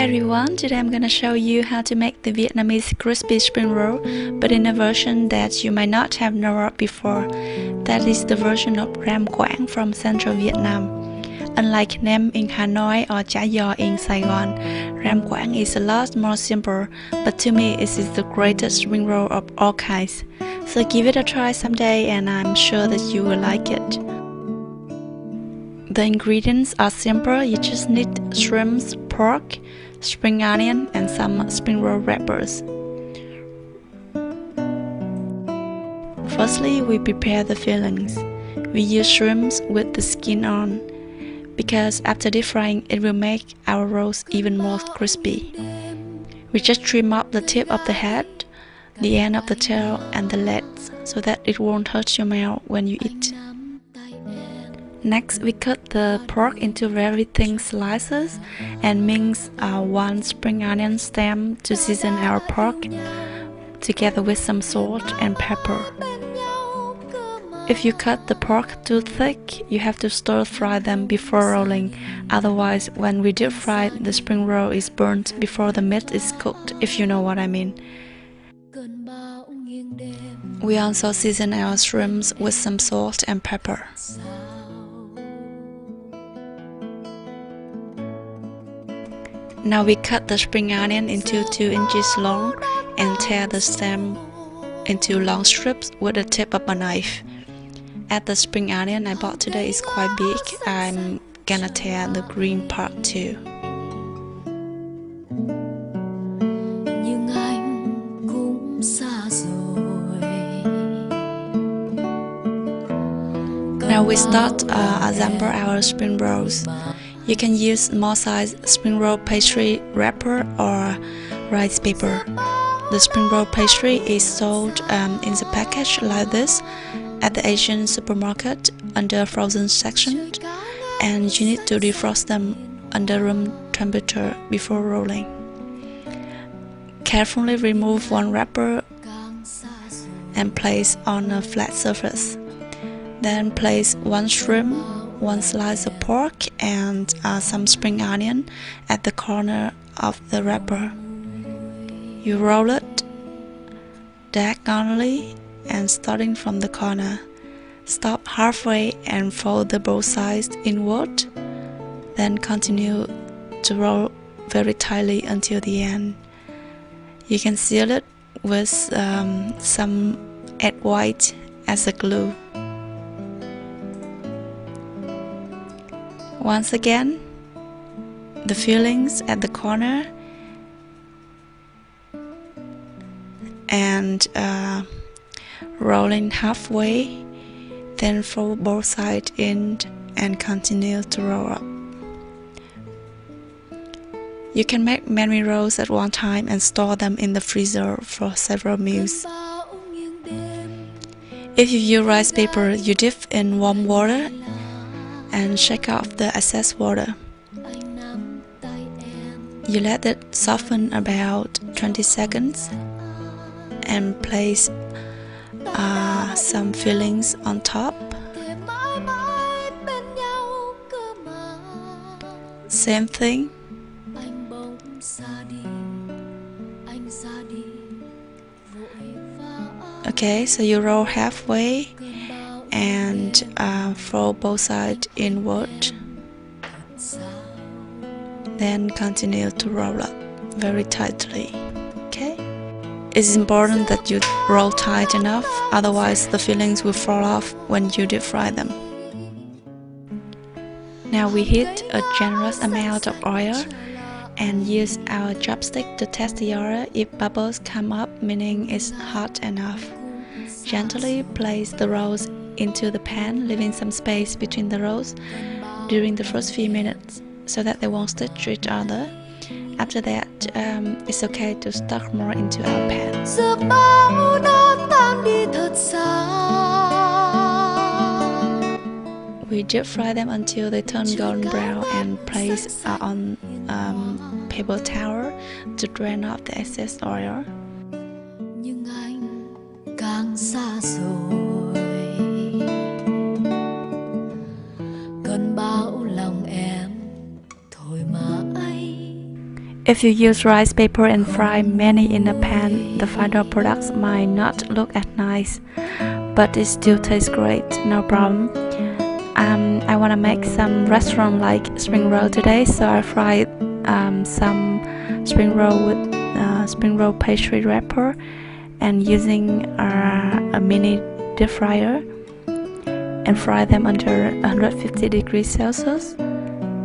Hi everyone, today I'm gonna show you how to make the Vietnamese crispy spring roll, but in a version that you might not have known of before. That is the version of Ram Qua from central Vietnam. Unlike Nem in Hanoi or Cha Gio in Saigon, Ram Qua is a lot more simple, but to me it is the greatest spring roll of all kinds. So give it a try someday and I'm sure that you will like it. The ingredients are simple, you just need shrimps, pork, spring onion and some spring roll wrappers. Firstly, we prepare the fillings. We use shrimps with the skin on, because after deep frying it will make our rolls even more crispy. We just trim off the tip of the head, the end of the tail and the legs, so that it won't hurt your mouth when you eat. Next, we cut the pork into very thin slices and mince one spring onion stem to season our pork, together with some salt and pepper. If you cut the pork too thick, you have to stir fry them before rolling, otherwise when we deep fry, the spring roll is burnt before the meat is cooked, if you know what I mean. We also season our shrimps with some salt and pepper. Now we cut the spring onion into 2 inches long and tear the stem into long strips with the tip of a knife. As the spring onion I bought today is quite big, I'm gonna tear the green part too. Now we start assemble our spring rolls. You can use small size spring roll pastry wrapper or rice paper. The spring roll pastry is sold in the package like this at the Asian supermarket under frozen section, and you need to defrost them under room temperature before rolling. Carefully remove one wrapper and place on a flat surface. Then place one shrimp, one slice of pork and some spring onion at the corner of the wrapper. You roll it diagonally and starting from the corner. Stop halfway and fold the both sides inward. Then continue to roll very tightly until the end. You can seal it with some egg white as a glue. Once again, the fillings at the corner and rolling halfway, then fold both sides in and continue to roll up. You can make many rolls at one time and store them in the freezer for several meals. If you use rice paper, you dip in warm water and shake off the excess water. You let it soften about 20 seconds and place some fillings on top. Same thing. Okay, so you roll halfway and fold both sides inward. Then continue to roll up very tightly. Okay? It's important that you roll tight enough, otherwise the fillings will fall off when you deep fry them. Now we heat a generous amount of oil and use our chopstick to test the oil. If bubbles come up, meaning it's hot enough. Gently place the rolls into the pan, leaving some space between the rolls during the first few minutes so that they won't stick to each other. After that, it's okay to stuff more into our pan. We deep fry them until they turn golden brown and place on paper towel to drain off the excess oil. If you use rice paper and fry many in a pan, the final products might not look as nice, but it still tastes great, no problem. I want to make some restaurant-like spring roll today, so I fried some spring roll with spring roll pastry wrapper and using a mini deep fryer, and fry them under 150 degrees Celsius.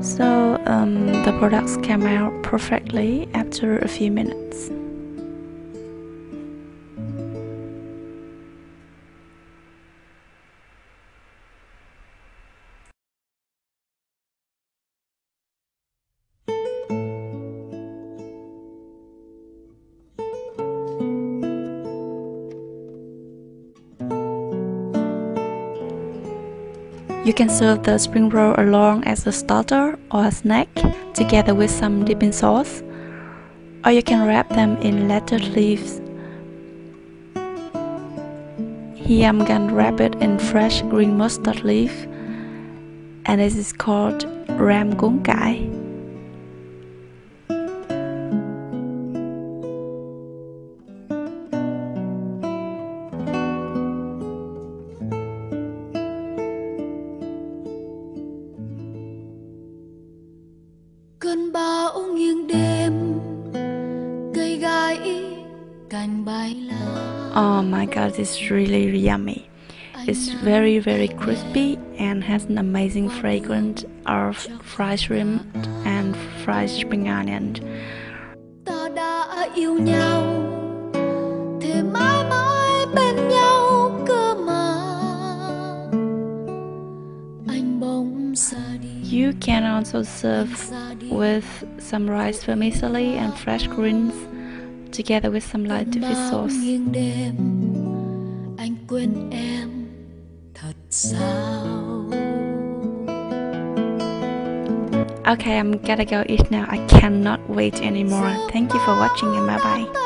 So the products came out perfectly after a few minutes. You can serve the spring roll along as a starter or a snack, together with some dipping sauce, or you can wrap them in lettuce leaves. Here I'm gonna wrap it in fresh green mustard leaf, and this is called Ram Qua. Cơn bão nghiêng đêm cây gai cành bay lá. Oh my god, it's really yummy. It's very crispy and has an amazing fragrance of fried shrimp and fried spring onion. Ta đã yêu nhau, thế mãi mãi bên nhau cơ mà. Anh bỗng xa đi. You can also serve with some rice vermicelli and fresh greens, together with some light fish sauce. Anh quên em thật sao? Okay, I'm gonna go eat now. I cannot wait anymore. Thank you for watching and bye bye.